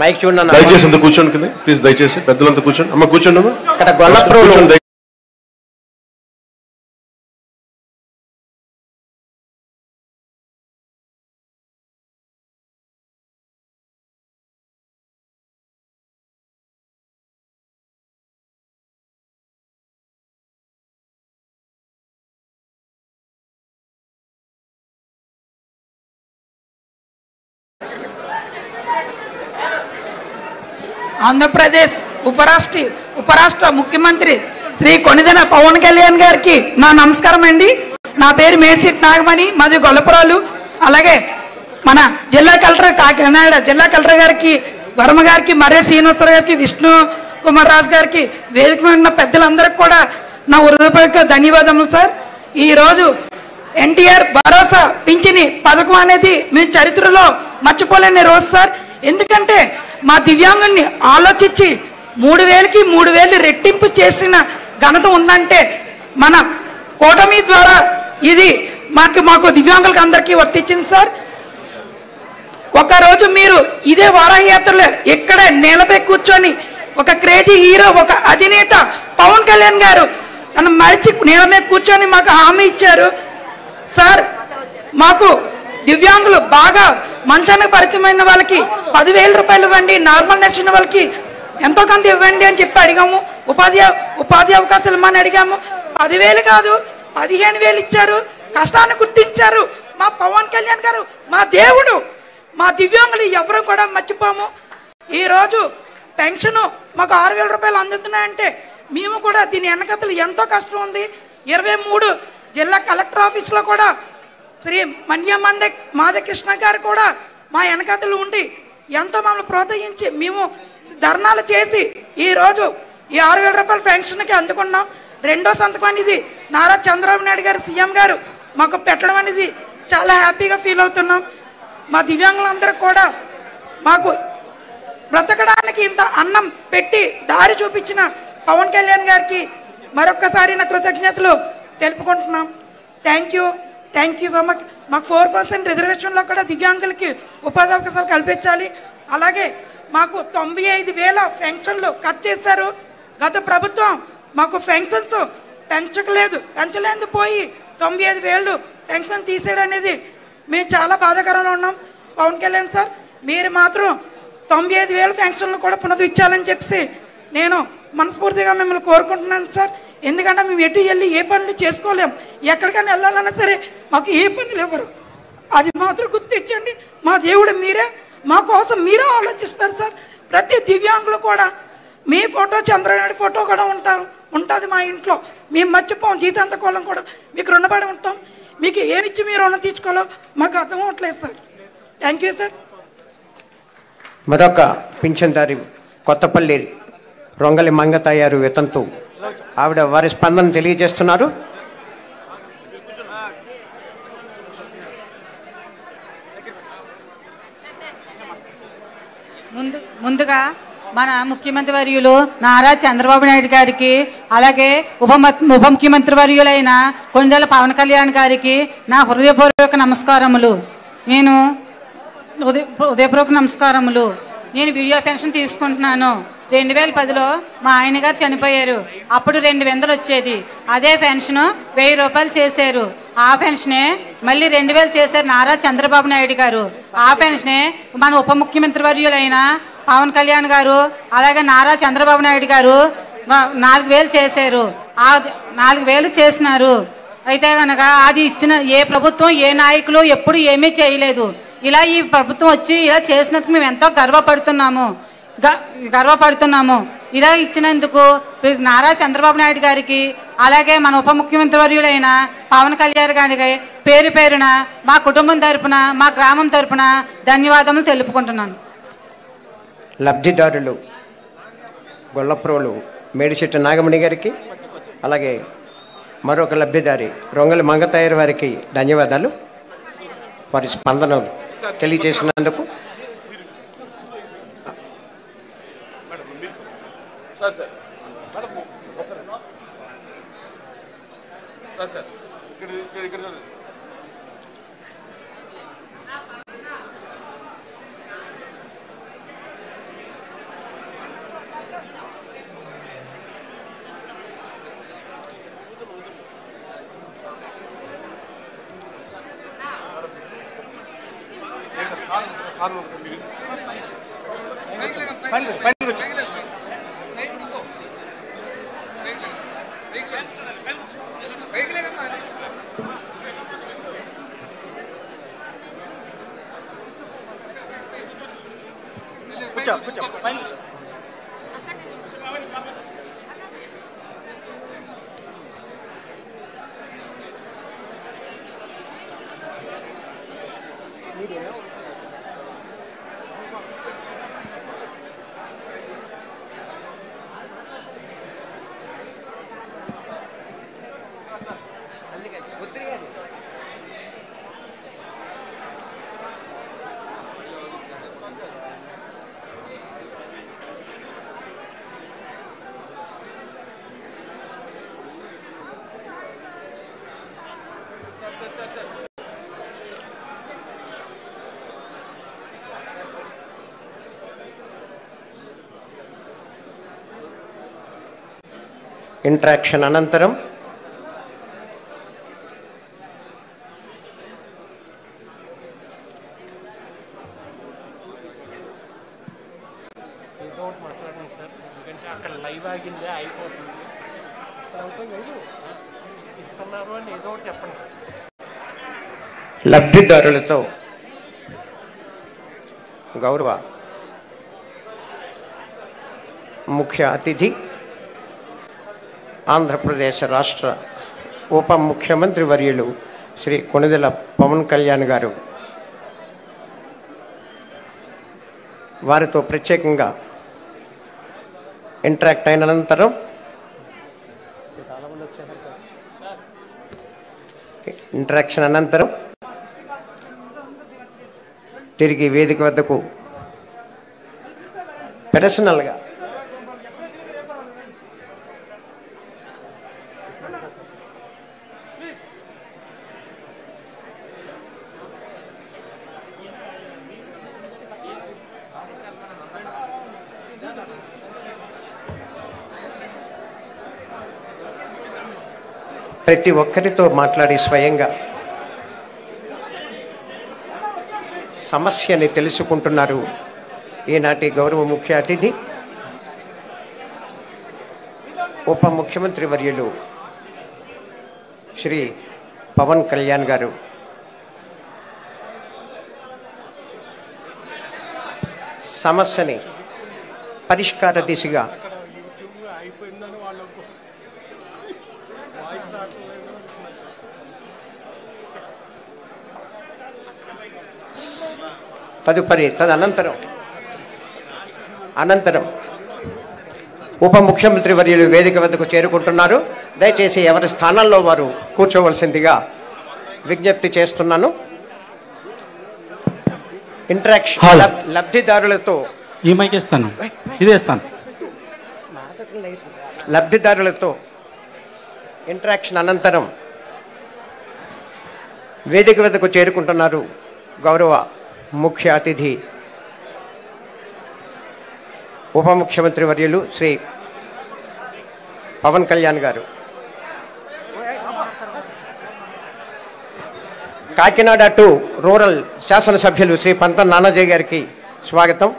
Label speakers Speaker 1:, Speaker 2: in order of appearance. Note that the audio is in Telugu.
Speaker 1: మైక్ చూడండి.
Speaker 2: దయచేసి అంత కూర్చోండి కింద ప్లీజ్. దయచేసి పెద్దలంతా కూర్చోండి. అమ్మ కూర్చోండి అమ్మా.
Speaker 1: ఇక్కడ గొల్లప్రోలు
Speaker 3: ఆంధ్రప్రదేశ్ ఉపరాష్ట్ర ముఖ్యమంత్రి శ్రీ కొణిదెల పవన్ కళ్యాణ్ గారికి నా నమస్కారం అండి. నా పేరు మేడ్సిట్ నాగమణి, మాది గొల్లపురాలు. అలాగే మన జిల్లా కలెక్టర్ కాకినాడ జిల్లా కలెక్టర్ గారికి, వర్మ గారికి, మర్రి శ్రీనివాసరావు గారికి, విష్ణు కుమార్ రాజు గారికి, వేదిక మీద ఉన్న పెద్దలందరికీ కూడా నా హృదయపూర్వక ధన్యవాదములు సార్. ఈరోజు ఎన్టీఆర్ భరోసా పింఛని పథకం అనేది మీ చరిత్రలో మర్చిపోలేని రోజు సార్. ఎందుకంటే మా దివ్యాంగుల్ని ఆలోచించి 3,000కి 3,000 రెట్టింపు చేసిన ఘనత ఉందంటే మన కూటమి ద్వారా ఇది మాకు దివ్యాంగులకు అందరికీ వర్తించింది సార్. ఒకరోజు మీరు ఇదే వారాహయాత్రలో ఇక్కడే నేలపై కూర్చొని ఒక క్రేజీ హీరో, ఒక అధినేత పవన్ కళ్యాణ్ గారు తను మరిచి నేల మీద కూర్చొని మాకు హామీ ఇచ్చారు సార్. మాకు దివ్యాంగులు బాగా మంచానికి పరిమితమైన వాళ్ళకి 10,000 రూపాయలు ఇవ్వండి, నార్మల్ నడిచిన వాళ్ళకి ఎంతో కొంత ఇవ్వండి అని చెప్పి అడిగాము. ఉపాధి అవకాశాలు ఇమ్మని అడిగాము. 10,000 కాదు 15,000 ఇచ్చారు. కష్టాన్ని గుర్తించారు మా పవన్ కళ్యాణ్ గారు, మా దేవుడు. మా దివ్యాంగులు ఎవరు కూడా మర్చిపోము. ఈరోజు పెన్షన్ మాకు 6,000 రూపాయలు అందుతున్నాయంటే మేము కూడా దీని వెనకతలు ఎంతో కష్టం ఉంది. 23 జిల్లా కలెక్టర్ ఆఫీస్లో కూడా శ్రీ మాధకృష్ణ గారు కూడా మా వెనకతలు ఉండి ఎంతో మమ్మల్ని ప్రోత్సహించి మేము ధర్నాలు చేసి ఈరోజు ఈ 6,000 రూపాయల పెన్షన్కి అందుకున్నాం. రెండో సంతకం అనేది నారా చంద్రబాబు నాయుడు గారు సీఎం గారు మాకు పెట్టడం అనేది చాలా హ్యాపీగా ఫీల్ అవుతున్నాం. మా దివ్యాంగులందరూ కూడా మాకు బ్రతకడానికి ఇంత అన్నం పెట్టి దారి చూపించిన పవన్ కళ్యాణ్ గారికి మరొక్కసారి నా కృతజ్ఞతలు తెలుపుకుంటున్నాం. Thank you so much. మాకు 4% రిజర్వేషన్లో కూడా దివ్యాంగులకి ఉపాధి అవకాశాలు కల్పించాలి. అలాగే మాకు 95,000 పెన్షన్లు కట్ చేశారు. గత ప్రభుత్వం మాకు పెన్షన్స్ పెంచలేదు పోయి 95,000 పెన్షన్ తీసేయడం అనేది మేము చాలా బాధాకరంలో ఉన్నాం. పవన్ కళ్యాణ్ సార్ మీరు మాత్రం 95,000 పెన్షన్లు కూడా పునరుద్ధరించాలని చెప్పి నేను మనస్ఫూర్తిగా మిమ్మల్ని కోరుకుంటున్నాను సార్. ఎందుకంటే మేము ఎటు వెళ్ళి ఏ పనులు చేసుకోలేం. ఎక్కడికైనా వెళ్ళాలన్నా సరే మాకు ఏ పనులు ఇవ్వరు. అది మాత్రం గుర్తించండి. మా దేవుడు మీరే, మా కోసం మీరే ఆలోచిస్తారు సార్. ప్రతి దివ్యాంగులు కూడా మీ ఫోటో, చంద్రనాయుడు ఫోటో కూడా ఉంటుంది మా ఇంట్లో. మేము మర్చిపోం. జీతాంతకోళం కూడా మీకు రుణపడి ఉంటాం. మీకు ఏమిచ్చి మీరు రుణం తీర్చుకోవాలో మాకు అర్థం అవ్వట్లేదు సార్. Thank you sir.
Speaker 1: మరొక పింఛన్దారి కొత్తపల్లి రొంగలి మంగతయ్యారు వితంతు ఆవిడ వారి స్పందన తెలియజేస్తున్నారు.
Speaker 4: ముందుగా మన ముఖ్యమంత్రి వర్యులు నారా చంద్రబాబు నాయుడు గారికి, అలాగే ఉప ముఖ్యమంత్రి వర్యులైన కొణిదెల పవన్ కళ్యాణ్ గారికి నా హృదయపూర్వక నమస్కారములు. నేను వీడియో పెన్షన్ తీసుకుంటున్నాను. 2010లో మా ఆయన గారు చనిపోయారు. అప్పుడు 2,000 వచ్చేది. అదే పెన్షన్ 1,000 రూపాయలు చేశారు. ఆ పెన్షనే మళ్ళీ 2,000 చేశారు నారా చంద్రబాబు నాయుడు గారు. ఆ పెన్షనే మన ఉప ముఖ్యమంత్రి వర్యులైన పవన్ కళ్యాణ్ గారు, అలాగే నారా చంద్రబాబు నాయుడు గారు 4,000 చేశారు. ఆ 4,000 చేసినారు. అయితే కనుక అది ఇచ్చిన ఏ ప్రభుత్వం, ఏ నాయకులు ఎప్పుడు ఏమీ చేయలేదు. ఇలా ఈ ప్రభుత్వం వచ్చి ఇలా చేసినందుకు మేము ఎంతో గర్వపడుతున్నాము. ఇలా ఇచ్చినందుకు నారా చంద్రబాబు నాయుడు గారికి, అలాగే మన ఉప ముఖ్యమంత్రి వర్యులైన పవన్ కళ్యాణ్ గారికి పేరు పేరున మా కుటుంబం తరపున, మా గ్రామం తరపున ధన్యవాదములు తెలుపుకుంటున్నాను.
Speaker 1: లబ్ధిదారులు గొల్లప్రోలు మేడిశెట్టి నాగమణి గారికి, అలాగే మరొక లబ్ధిదారి రొంగలి మంగతయ్యారు వారికి ధన్యవాదాలు వారి స్పందనలు తెలియజేసినందుకు. ఇంటరాక్షన్ అనంతరం లబ్ధిదారులతో గౌరవ ముఖ్య అతిథి ఆంధ్రప్రదేశ్ రాష్ట్ర ఉప ముఖ్యమంత్రి వర్యులు శ్రీ కొణిదెల పవన్ కళ్యాణ్ గారు వారితో ప్రత్యేకంగా ఇంటరాక్ట్ అయిన అనంతరం ఇంటరాక్షన్ అనంతరం తిరిగి వేదిక వద్దకు పర్సనల్గా ప్రతి ఒక్కరితో మాట్లాడి స్వయంగా సమస్యని తెలుసుకుంటున్నారు ఈనాటి గౌరవ ముఖ్య అతిథి ఉప ముఖ్యమంత్రి వర్యులు శ్రీ పవన్ కళ్యాణ్ గారు. సమస్యని పరిష్కార దిశగా అనంతరం ఉప ముఖ్యమంత్రి వర్యులు వేదిక వద్దకు చేరుకుంటున్నారు. దయచేసి ఎవరి స్థానాల్లో వారు కూర్చోవలసిందిగా విజ్ఞప్తి చేస్తున్నాను. ఇంటరాక్షన్ లబ్ధిదారులతో లబ్ధిదారులతో ఇంటరాక్షన్ అనంతరం వేదిక వద్దకు చేరుకుంటున్నారు గౌరవ ముఖ్య అతిథి ఉప ముఖ్యమంత్రి వర్యులు శ్రీ పవన్ కళ్యాణ్ గారు. కాకినాడ 2 రూరల్ శాసనసభ్యులు శ్రీ పంతం నానాజీ గారికి స్వాగతం.